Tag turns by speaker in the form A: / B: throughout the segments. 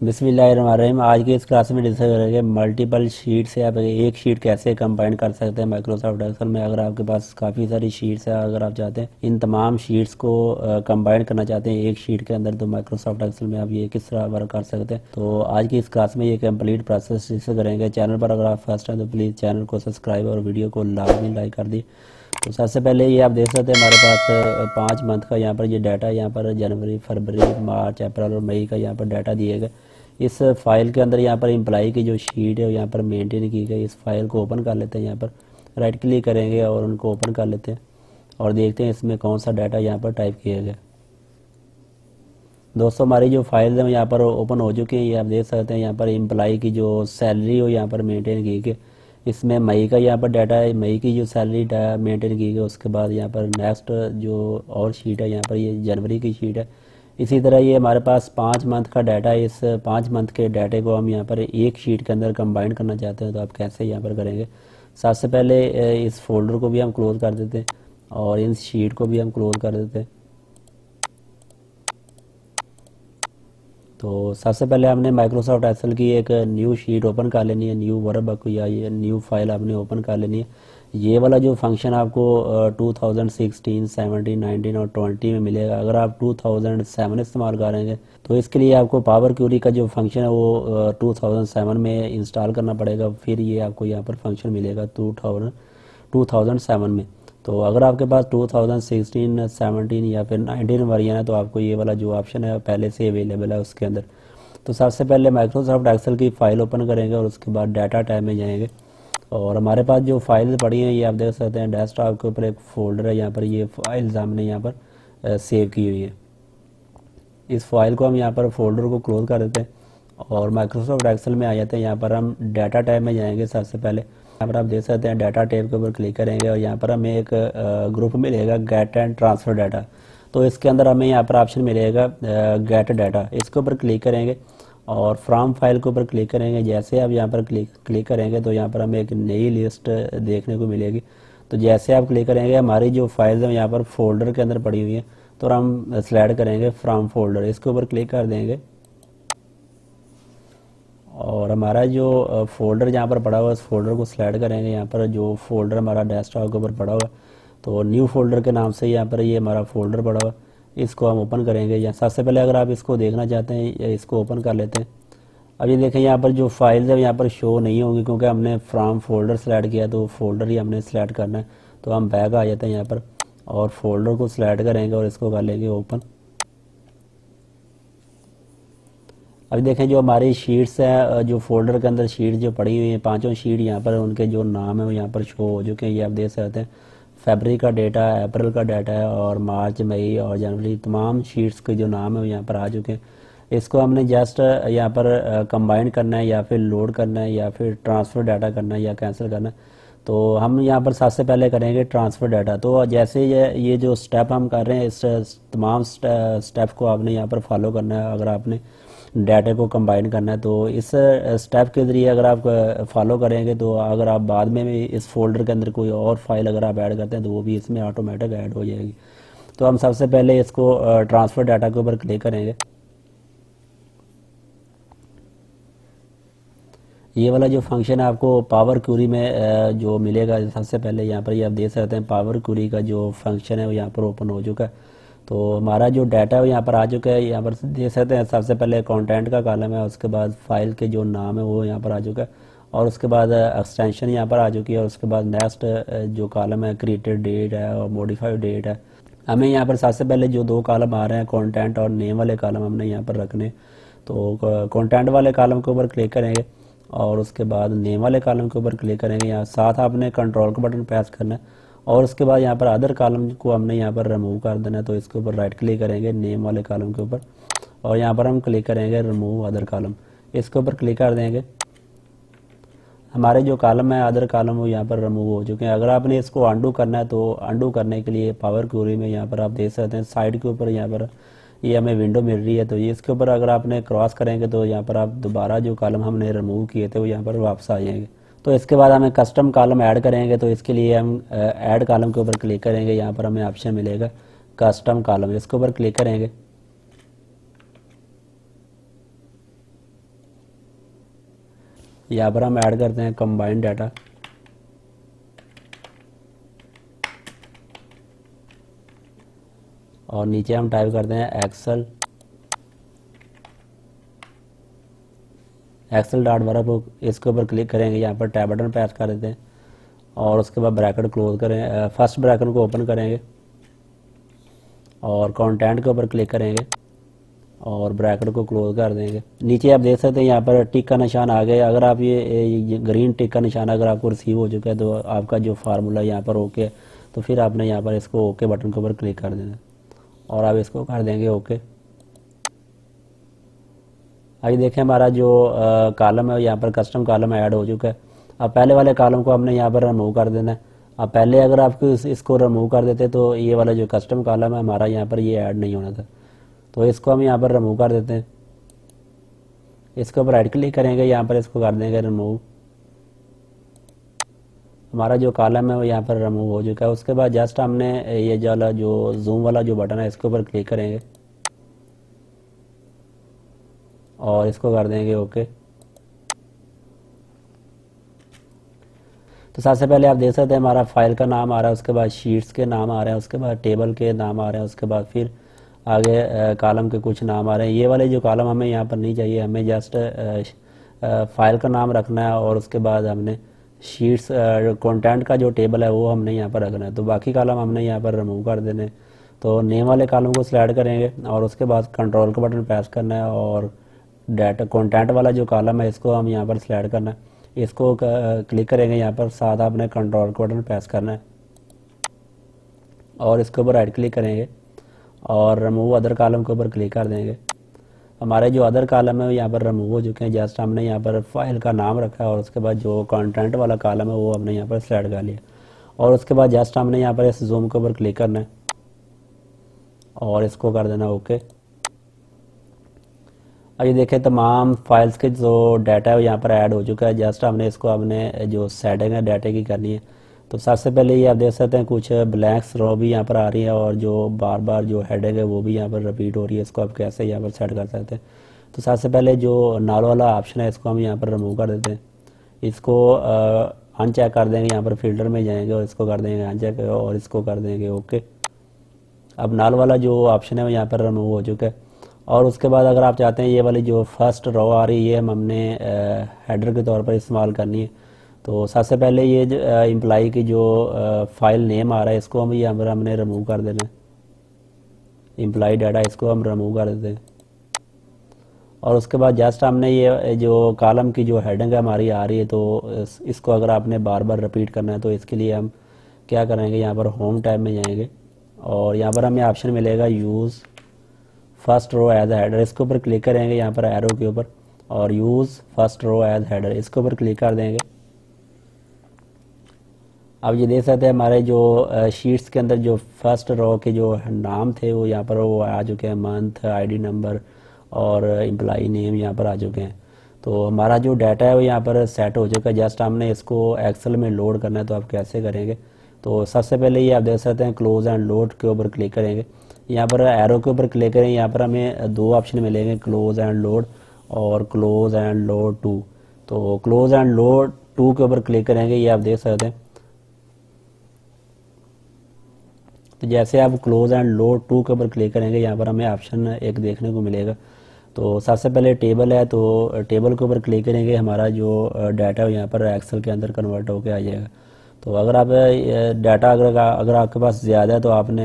A: बिस्मिल्लाहिर्रहमानिर्रहीम। आज की इस क्लास में डिस्कस करेंगे मल्टीपल शीट से आप एक शीट कैसे कंबाइन कर सकते हैं माइक्रोसॉफ्ट एक्सेल में। अगर आपके पास काफ़ी सारी शीट्स है, अगर आप चाहते हैं इन तमाम शीट्स को कंबाइन करना चाहते हैं एक शीट के अंदर, तो माइक्रोसॉफ्ट एक्सेल में आप ये किस तरह वर्क कर सकते हैं। तो आज की इस क्लास में ये कंप्लीट प्रोसेस डिस्कस करेंगे। चैनल पर अगर आप फर्स्ट हैं तो प्लीज़ चैनल को सब्सक्राइब और वीडियो को लाजमी लाइक कर दी। तो सबसे पहले ये आप देख सकते हैं हमारे पास 5 मंथ का यहाँ पर ये डाटा, यहाँ पर जनवरी, फरवरी, मार्च, अप्रैल और मई का यहाँ पर डाटा दिए गए। इस फाइल के अंदर यहाँ पर एम्प्लॉई की जो शीट है यहाँ पर मेंटेन की गई। इस फाइल को ओपन कर लेते हैं, यहाँ पर राइट क्लिक करेंगे और उनको ओपन कर लेते हैं और देखते हैं इसमें कौन सा डाटा यहाँ पर टाइप किया गया। दोस्तों, हमारी जो फाइल है यहाँ पर ओपन हो चुकी है। ये आप देख सकते हैं यहाँ पर एम्प्लॉई की जो सैलरी हो यहाँ पर मेंटेन की गई। इसमें मई का यहाँ पर डाटा है, मई की जो सैलरी मेंटेन की गई। उसके बाद यहाँ पर नेक्स्ट जो और शीट है यहाँ पर ये जनवरी की शीट है। इसी तरह ये हमारे पास 5 मंथ का डाटा है। इस 5 मंथ के डाटे को हम यहाँ पर एक शीट के अंदर कंबाइन करना चाहते हैं, तो आप कैसे यहाँ पर करेंगे। सबसे पहले इस फोल्डर को भी हम क्लोज कर देते हैं और इन शीट को भी हम क्लोज कर देते हैं। तो सबसे पहले हमने माइक्रोसॉफ्ट एक्सेल की एक न्यू शीट ओपन कर लेनी है, न्यू वर्कबुक या ये न्यू फाइल आपने ओपन कर लेनी है। ये वाला जो फंक्शन आपको 2016, 17, 19 और 20 में मिलेगा। अगर आप 2007 इस्तेमाल करेंगे तो इसके लिए आपको पावर क्यूरी का जो फंक्शन है वो 2007 में इंस्टॉल करना पड़ेगा, फिर ये आपको यहाँ पर फंक्शन मिलेगा 2007 में। तो अगर आपके पास 2016, 17 या फिर 19 वर्जन है तो आपको ये वाला जो ऑप्शन है पहले से अवेलेबल है उसके अंदर। तो सबसे पहले माइक्रोसॉफ्ट एक्सेल की फ़ाइल ओपन करेंगे और उसके बाद डाटा टैब में जाएंगे और हमारे पास जो फाइल पड़ी हैं ये आप देख सकते हैं डेस्कटॉप के ऊपर एक फ़ोल्डर है। यहाँ पर ये फाइल्स हमने यहाँ पर सेव की हुई है। इस फाइल को हम यहाँ पर फोल्डर को क्लोज कर देते हैं और माइक्रोसॉफ्ट एक्सेल में आ जाते हैं। यहाँ पर हम डाटा टैब में जाएंगे। सबसे पहले यहाँ पर आप देख सकते हैं डाटा टैब के ऊपर क्लिक करेंगे और यहाँ पर हमें एक ग्रुप मिलेगा गेट एंड ट्रांसफ़र डाटा। तो इसके अंदर हमें यहाँ पर ऑप्शन मिलेगा गेट डाटा। इसके ऊपर क्लिक करेंगे और फ्रॉम फाइल के ऊपर क्लिक करेंगे। जैसे आप यहाँ पर क्लिक करेंगे तो यहाँ पर हमें एक नई लिस्ट देखने को मिलेगी। तो जैसे आप क्लिक करेंगे हमारी जो फाइल्स हैं यहाँ पर फोल्डर के अंदर पड़ी हुई हैं, तो हम स्लाइड करेंगे फ्रॉम फोल्डर, इसके ऊपर क्लिक कर देंगे और हमारा जो फोल्डर जहाँ पर पड़ा हुआ है उस फोल्डर को स्लाइड करेंगे। यहाँ पर जो फोल्डर हमारा डेस्कटॉप के ऊपर पड़ा हुआ है तो न्यू फोल्डर के नाम से यहाँ पर ये हमारा फोल्डर पड़ा हुआ है, इसको हम ओपन करेंगे। या सबसे पहले अगर आप इसको देखना चाहते हैं इसको ओपन कर लेते हैं। अब ये देखें यहाँ पर जो फाइल्स है यहाँ पर शो नहीं होंगी क्योंकि हमने फ्रॉम फोल्डर सेलेक्ट किया, तो फोल्डर ही हमने सेलेक्ट करना है। तो हम बैक आ जाते हैं यहाँ पर और फोल्डर को सेलेक्ट करेंगे और इसको कर लेंगे ओपन। अभी देखें जो हमारी शीट्स है, जो फोल्डर के अंदर शीट जो पड़ी हुई हैं, पांचों शीट यहाँ पर उनके जो नाम है वो यहाँ पर शो हो चुके हैं। ये आप देख सकते हैं फरवरी का डाटा है, अप्रैल का डाटा है और मार्च, मई और जनवरी, तमाम शीट्स के जो नाम है वो यहाँ पर आ चुके हैं। इसको हमने जस्ट यहाँ पर कंबाइन करना है या फिर लोड करना है या फिर ट्रांसफ़र डाटा करना है या कैंसिल करना है। तो हम यहाँ पर सबसे पहले करेंगे ट्रांसफ़र डाटा। तो जैसे ये जो स्टेप हम कर रहे हैं इस तमाम स्टेप को आपने यहाँ पर फॉलो करना है अगर आपने डाटा को कंबाइन करना है। तो इस स्टेप के ज़रिए अगर आप फॉलो करेंगे तो अगर आप बाद में भी इस फोल्डर के अंदर कोई और फाइल अगर आप ऐड करते हैं तो वो भी इसमें ऑटोमेटिक ऐड हो जाएगी। तो हम सबसे पहले इसको ट्रांसफ़र डाटा के ऊपर क्लिक करेंगे। ये वाला जो फंक्शन है आपको पावर क्यूरी में जो मिलेगा, सबसे पहले यहाँ पर ये आप देख सकते हैं पावर क्यूरी का जो फंक्शन है वो यहाँ पर ओपन हो चुका है। तो हमारा जो डाटा है वो यहाँ पर आ चुका है। यहाँ पर देख सकते हैं सबसे पहले कंटेंट का कॉलम है, उसके बाद फाइल के जो नाम है वो यहाँ पर आ चुका है और उसके बाद एक्सटेंशन यहाँ पर आ चुकी है और उसके बाद नेक्स्ट जो कॉलम है क्रिएटेड डेट है और मॉडिफाइड डेट है। हमें यहाँ पर सबसे पहले जो दो कॉलम आ रहे हैं कंटेंट और नेम वाले कॉलम हमने यहाँ पर रखने। तो कंटेंट वाले कॉलम के ऊपर क्लिक करेंगे और उसके बाद नेम वाले कॉलम के ऊपर क्लिक करेंगे। यहाँ साथ आपने कंट्रोल का बटन प्रेस करना है और उसके बाद यहाँ पर अदर कॉलम को हमने यहाँ पर रिमूव कर देना है। तो इसके ऊपर राइट क्लिक करेंगे नेम वाले कॉलम के ऊपर और यहाँ पर हम क्लिक करेंगे रिमूव अदर कॉलम, इसके ऊपर क्लिक कर देंगे। हमारे जो कॉलम है अदर कॉलम वो यहाँ पर रिमूव हो चुके हैं। अगर आपने इसको अंडू करना है तो अंडू करने के लिए पावर क्यूरी में यहाँ पर आप देख सकते हैं साइड के ऊपर यहाँ पर ये हमें विंडो मिल रही है। तो ये इसके ऊपर अगर आपने क्रॉस करेंगे तो यहाँ पर आप दोबारा जो कॉलम हमने रिमूव किए थे वो यहाँ पर वापस आ जाएंगे। तो इसके बाद हमें कस्टम कॉलम ऐड करेंगे। तो इसके लिए हम ऐड कॉलम के ऊपर क्लिक करेंगे। यहाँ पर हमें ऑप्शन मिलेगा कस्टम कॉलम, इसके ऊपर क्लिक करेंगे यहाँ पर हम ऐड करते हैं कंबाइंड डाटा, और नीचे हम टाइप करते हैं एक्सेल डॉट वर्कबुक। इसके ऊपर क्लिक करेंगे, यहाँ पर टैब बटन प्रेस कर देते हैं और उसके बाद ब्रैकेट क्लोज करें, फर्स्ट ब्रैकेट को ओपन करेंगे और कंटेंट के ऊपर क्लिक करेंगे और ब्रैकेट को क्लोज कर देंगे। नीचे आप देख सकते हैं यहाँ पर टिक का निशान आ गया। अगर आप ये ग्रीन टिक का निशान अगर आपको रिसीव हो चुका है तो आपका जो फार्मूला यहाँ पर ओके, तो फिर आपने यहाँ पर इसको ओके बटन के ऊपर क्लिक कर देना और आप इसको कर देंगे ओके। आइए देखें हमारा जो कॉलम है यहाँ पर कस्टम कॉलम ऐड हो चुका है। अब पहले वाले कॉलम को हमने यहाँ पर रिमूव कर देना है। अब पहले अगर आपको इसको रिमूव कर देते तो ये वाला जो कस्टम कॉलम है हमारा यहाँ पर ये ऐड नहीं होना था, तो इसको हम यहाँ पर रिमूव कर देते हैं। इसके ऊपर राइट क्लिक करेंगे, यहाँ पर इसको कर देंगे रिमूव। हमारा जो कॉलम है वो यहाँ पर रिमूव हो चुका है। उसके बाद जस्ट हमने ये जो जूम वाला जो बटन है इसके ऊपर क्लिक करेंगे और इसको कर देंगे ओके। तो सबसे पहले आप देख सकते हैं हमारा फाइल का नाम आ रहा है, उसके बाद शीट्स के नाम आ रहे हैं, उसके बाद टेबल के नाम आ रहे हैं, उसके बाद फिर आगे कॉलम के कुछ नाम आ रहे हैं। ये वाले जो कॉलम हमें यहाँ पर नहीं चाहिए, हमें जस्ट फाइल का नाम रखना है और उसके बाद हमने शीट्स कंटेंट का जो टेबल है वो हमने यहाँ पर रखना है। तो बाकी कॉलम हमने यहाँ पर रिमूव कर देने। तो नेम वाले कॉलम को सिलेक्ट करेंगे और उसके बाद कंट्रोल का बटन प्रेस करना है और डाटा कंटेंट वाला जो कॉलम है इसको हम यहाँ पर सिलेक्ट करना है। इसको क्लिक करेंगे, यहाँ पर साथ आपने कंट्रोल का बटन प्रेस करना है और इसके ऊपर राइट क्लिक करेंगे और रिमूव अदर कॉलम के ऊपर क्लिक कर देंगे। हमारे जो अदर कॉलम है वो यहाँ पर रिमूव हो चुके हैं। जस्ट हमने यहाँ पर फाइल का नाम रखा है और उसके बाद जो कंटेंट वाला कॉलम है वो हमने यहाँ पर सिलेक्ट कर लिया और उसके बाद जस्ट हमने यहाँ पर इस जूम के ऊपर क्लिक करना है और इसको कर देना ओके। अब ये देखें तमाम फाइल्स के जो डाटा है वो यहाँ पर ऐड हो चुका है। जस्ट हमने इसको अपने जो सेटिंग है डाटे की करनी है। तो सबसे पहले ये आप देख सकते हैं कुछ ब्लैंक्स रो भी यहाँ पर आ रही है और जो बार बार जो हेडिंग है वो भी यहाँ पर रिपीट हो रही है। इसको आप कैसे यहाँ पर सेट कर सकते हैं, तो सबसे पहले जो नाल वाला ऑप्शन है इसको हम यहाँ पर रिमूव कर देते हैं। इसको अनचेक कर देंगे, यहाँ पर फिल्टर में जाएंगे और इसको कर देंगे अनचेक और इसको कर देंगे ओके। अब नाल वाला जो ऑप्शन है वो यहाँ पर रिमूव हो चुका है। और उसके बाद अगर आप चाहते हैं ये वाली जो फर्स्ट रो आ रही है ये हमने हेडर के तौर पर इस्तेमाल करनी है। तो सबसे पहले ये जो एम्प्लॉई की जो फाइल नेम आ रहा है इसको हम यहाँ पर हमने रिमूव कर देना है। एम्प्लॉई डाटा इसको हम रिमूव कर देते हैं और उसके बाद जस्ट हमने ये जो कॉलम की जो हेडिंग हमारी आ रही है तो इसको अगर आपने बार बार रिपीट करना है तो इसके लिए हम क्या करेंगे, यहाँ पर होम टैब में जाएंगे और यहाँ पर हमें ऑप्शन मिलेगा use first row as header. इसके ऊपर क्लिक करेंगे यहाँ पर एरो के ऊपर और use first row as header इसके ऊपर क्लिक कर देंगे। अब ये देख सकते हैं हमारे जो शीट्स के अंदर जो फर्स्ट रो के जो नाम थे वो यहाँ पर वो आ चुके हैं, मंथ, आईडी नंबर और एम्प्लॉई नेम यहाँ पर आ चुके हैं। तो हमारा जो डाटा है वो यहाँ पर सेट हो चुका है। जस्ट हमने इसको एक्सेल में लोड करना है, तो आप कैसे करेंगे, तो सबसे पहले ये आप देख सकते हैं क्लोज एंड लोड के ऊपर क्लिक करेंगे। यहाँ पर एरो के ऊपर क्लिक करें, यहाँ पर हमें दो ऑप्शन मिलेंगे, क्लोज एंड लोड और क्लोज एंड लोड टू। तो क्लोज एंड लोड टू के ऊपर क्लिक करेंगे, ये आप देख सकते हैं। तो जैसे आप क्लोज एंड लोड टू के ऊपर क्लिक करेंगे यहाँ पर हमें ऑप्शन एक देखने को मिलेगा। तो सबसे पहले टेबल है, तो टेबल के ऊपर क्लिक करेंगे, हमारा जो डाटा है यहाँ पर एक्सेल के अंदर कन्वर्ट होकर आ जाएगा। तो अगर आप डाटा अगर आपके पास ज़्यादा है तो आपने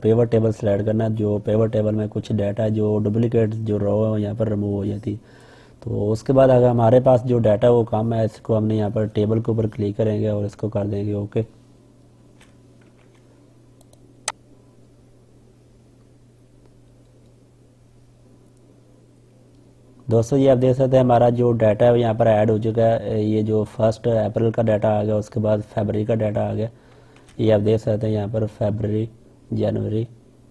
A: पेवर टेबल सेलेक्ट करना है। जो पेवर टेबल में कुछ डाटा जो डुप्लीकेट जो रो है यहाँ पर रिमूव हो जाती है। तो उसके बाद अगर हमारे पास जो डाटा वो कम है, इसको हमने यहाँ पर टेबल के ऊपर क्लिक करेंगे और इसको कर देंगे ओके। दोस्तों ये आप देख सकते हैं हमारा जो डाटा है यहाँ पर ऐड हो चुका है। ये जो फर्स्ट अप्रैल का डाटा आ गया, उसके बाद फरवरी का डाटा आ गया। ये आप देख सकते हैं यहाँ पर फरवरी, जनवरी,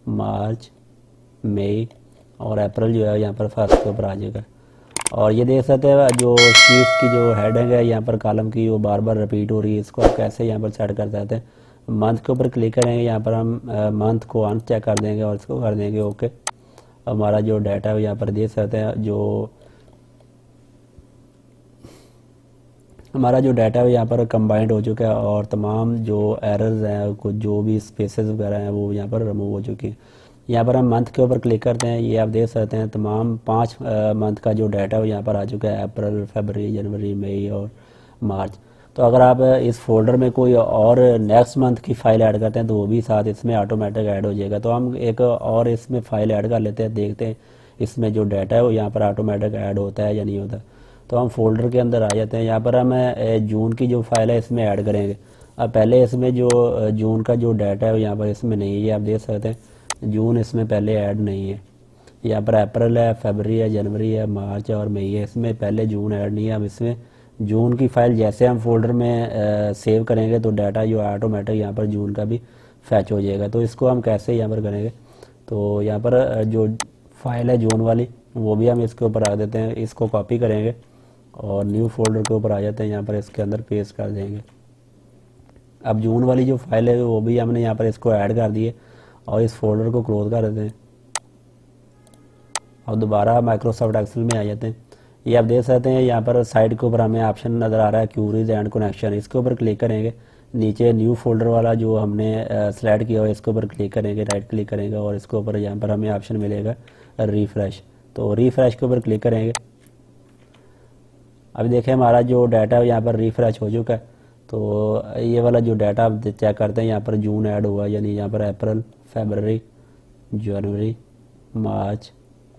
A: मार्च, मई और अप्रैल जो है यहाँ पर फर्स्ट के ऊपर आ चुका है। और ये देख सकते हैं जो शीट्स की जो हेडिंग है यहाँ पर कॉलम की वो बार बार रिपीट हो रही है। इसको आप कैसे यहाँ पर सेट कर सकते हैं, मंथ के ऊपर क्लिक करेंगे, यहाँ पर हम मंथ को अनचेक कर देंगे और इसको कर देंगे ओके। हमारा जो डाटा है यहाँ पर देख सकते हैं जो हमारा जो डाटा है यहाँ पर कंबाइंड हो चुका है और तमाम जो एरर्स हैं कुछ जो भी स्पेसेस वगैरह हैं वो यहाँ पर रिमूव हो चुकी हैं। यहाँ पर हम मंथ के ऊपर क्लिक करते हैं, ये आप देख सकते हैं तमाम 5 मंथ का जो डाटा है यहाँ पर आ चुका है, अप्रैल, फरवरी, जनवरी, मई और मार्च। तो अगर आप इस फोल्डर में कोई और नेक्स्ट मंथ की फ़ाइल ऐड करते हैं तो वो भी साथ इसमें ऑटोमेटिक ऐड हो जाएगा। तो हम एक और इसमें फ़ाइल ऐड कर लेते हैं, देखते हैं इसमें जो डाटा है वो यहाँ पर ऑटोमेटिक ऐड होता है या नहीं होता। तो हम फोल्डर के अंदर आ जाते हैं, यहाँ पर हम जून की जो फाइल है इसमें ऐड करेंगे। अब पहले इसमें जो जून का जो डाटा है यहाँ पर इसमें नहीं है, आप देख सकते हैं जून इसमें पहले ऐड नहीं है। यहाँ पर अप्रैल है, फरवरी है, जनवरी है, मार्च और मई है, इसमें पहले जून ऐड नहीं है। हम इसमें जून की फ़ाइल जैसे हम फोल्डर में सेव करेंगे तो डाटा जो ऑटोमेटिक यहाँ पर जून का भी फैच हो जाएगा। तो इसको हम कैसे यहाँ पर करेंगे, तो यहाँ पर जो फाइल है जून वाली वो भी हम इसके ऊपर रख देते हैं, इसको कॉपी करेंगे और न्यू फोल्डर के ऊपर आ जाते हैं, यहाँ पर इसके अंदर पेस्ट कर देंगे। अब जून वाली जो फाइल है वो भी हमने यहाँ पर इसको ऐड कर दी है और इस फोल्डर को क्लोज कर देते हैं और दोबारा माइक्रोसॉफ्ट एक्सेल में आ जाते हैं। ये आप देख सकते हैं यहाँ पर साइड के ऊपर हमें ऑप्शन नज़र आ रहा है क्यूरीज एंड कनेक्शन, इसके ऊपर क्लिक करेंगे। नीचे न्यू फोल्डर वाला जो हमने सेलेक्ट किया हुआ है इसके ऊपर क्लिक करेंगे, राइट क्लिक करेंगे और इसके ऊपर यहाँ पर हमें ऑप्शन मिलेगा रिफ़्रेश। तो रिफ़्रेश के ऊपर क्लिक करेंगे। अभी देखें हमारा जो डाटा है यहाँ पर रिफ़्रेश हो चुका है। तो ये वाला जो डाटा आप चेक करते हैं यहाँ पर जून ऐड हुआ, यानी यहाँ पर अप्रैल, फरवरी, जनवरी, मार्च,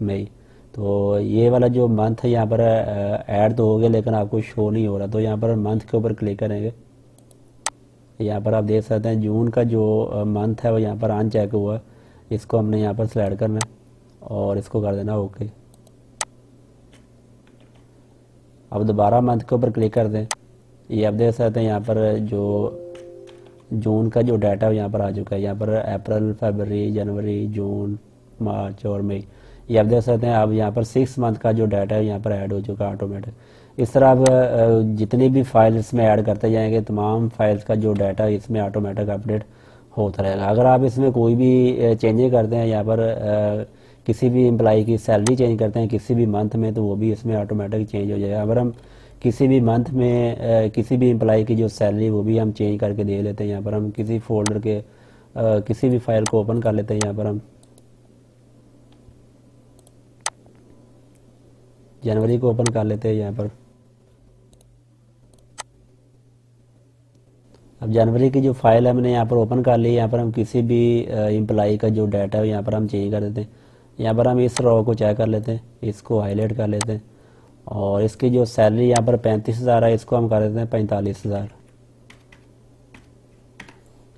A: मई। तो ये वाला जो मंथ है यहाँ पर ऐड तो हो गया लेकिन आपको शो नहीं हो रहा। तो यहाँ पर मंथ के ऊपर क्लिक करेंगे। यहाँ पर आप देख सकते हैं जून का जो मंथ है वो यहाँ पर अनचेक हुआ है, इसको हमने यहाँ पर सेलेक्ट करना है और इसको कर देना ओके। अब दोबारा मंथ के ऊपर क्लिक कर दें। ये आप देख सकते हैं यहाँ पर जो जून का जो डाटा है यहाँ पर आ चुका है, यहाँ पर अप्रैल, फरवरी, जनवरी, जून, मार्च और मई। ये आप देख सकते हैं अब यहाँ पर 6 मंथ का जो डाटा है यहाँ पर ऐड हो चुका है ऑटोमेटिक। इस तरह आप जितनी भी फाइल इसमें ऐड करते जाएंगे तमाम फाइल्स का जो डाटा है इसमें ऑटोमेटिक अपडेट होता रहेगा। अगर आप इसमें कोई भी चेंजेस करते हैं, यहाँ पर किसी भी एम्प्लॉई की सैलरी चेंज करते हैं किसी भी मंथ में, तो वो भी इसमें ऑटोमेटिक चेंज हो जाएगा। अगर हम किसी भी मंथ में किसी भी एम्प्लॉई की जो सैलरी वो भी हम चेंज करके दे लेते हैं। यहाँ पर हम किसी फोल्डर के किसी भी फाइल को ओपन कर लेते हैं। यहाँ पर हम जनवरी को ओपन कर लेते हैं। यहाँ पर अब जनवरी की जो फाइल है हमने यहाँ पर ओपन कर ली। यहाँ पर हम किसी भी एम्प्लॉई का जो डाटा है यहाँ पर हम चेंज कर देते हैं। यहाँ पर हम इस रो को चेक कर लेते हैं, इसको हाईलाइट कर लेते हैं और इसकी जो सैलरी यहाँ पर 35,000 है इसको हम कर देते हैं 45,000।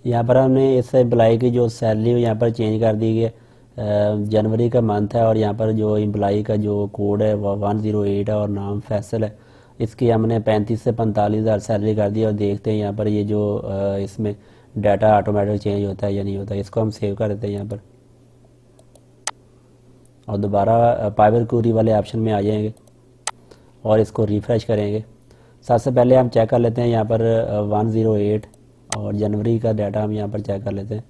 A: यहाँ पर हमने इस एम्प्लॉई की जो सैलरी यहाँ पर चेंज कर दी है, जनवरी का मंथ है और यहाँ पर जो एम्प्लॉई का जो कोड है वो 108 है और नाम फैसल है। इसकी हमने 35 से 45,000 सैलरी कर दी और देखते हैं यहाँ पर ये जो इसमें डाटा ऑटोमेटिक चेंज होता है या नहीं होता। इसको हम सेव कर देते हैं यहाँ पर और दोबारा पावर क्वेरी वाले ऑप्शन में आ जाएंगे और इसको रिफ़्रेश करेंगे। सबसे पहले हम चेक कर लेते हैं यहाँ पर 108 और जनवरी का डाटा हम यहाँ पर चेक कर लेते हैं।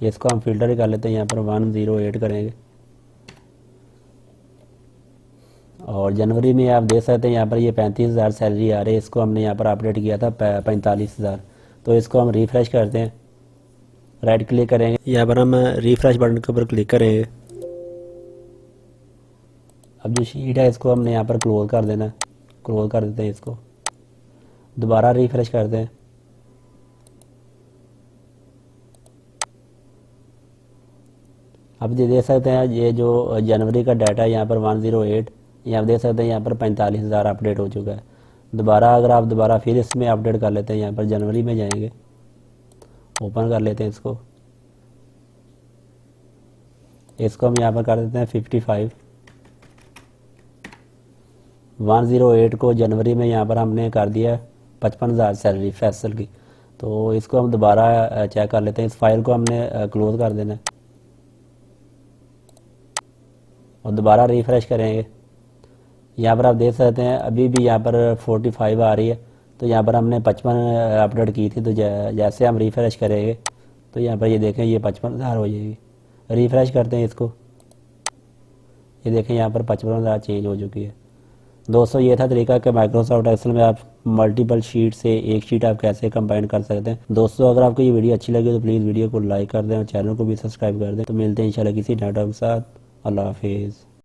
A: इसको हम फिल्टर कर लेते हैं, यहाँ पर 108 करेंगे और जनवरी में आप देख सकते हैं यहाँ पर ये 35,000 सैलरी आ रही है, इसको हमने यहाँ पर अपडेट किया था 45,000। तो इसको हम रिफ़्रेश करते हैं, राइट क्लिक करेंगे, यहाँ पर हम रिफ़्रेश बटन के ऊपर क्लिक करेंगे। अब जो शीट है इसको हमने यहाँ पर क्लोज कर देना है, क्लोज कर देते हैं। इसको दोबारा रिफ़्रेश करते हैं। अब ये देख सकते हैं ये जो जनवरी का डाटा है यहाँ पर 108, ये आप देख सकते हैं यहाँ पर 45,000 अपडेट हो चुका है। दोबारा अगर आप दोबारा फिर इसमें अपडेट कर लेते हैं, यहाँ पर जनवरी में जाएंगे, ओपन कर लेते हैं इसको हम यहाँ पर कर देते हैं 55। 108 को जनवरी में यहाँ पर हमने कर दिया 55,000 सैलरी फैसल की। तो इसको हम दोबारा चेक कर लेते हैं। इस फाइल को हमने क्लोज कर देना है और दोबारा रिफ़्रेश करेंगे। यहाँ पर आप देख सकते हैं अभी भी यहाँ पर 45 आ रही है। तो यहाँ पर हमने 55 अपडेट की थी, तो जैसे हम रिफ़्रेश करेंगे तो यहाँ पर ये देखें ये 55,000 हो जाएगी। रिफ़्रेश करते हैं इसको, ये देखें यहाँ पर 55,000 चेंज हो चुकी है। दोस्तों ये था तरीका कि माइक्रोसॉफ्ट एक्सेल में आप मल्टीपल शीट से एक शीट आप कैसे कंबाइन कर सकते हैं। दोस्तों अगर आपको ये वीडियो अच्छी लगी तो प्लीज़ वीडियो को लाइक कर दें और चैनल को भी सब्सक्राइब कर दें। तो मिलते हैं इंशाल्लाह किसी नए टॉपिक के साथ। अल्लाह हाफिज़।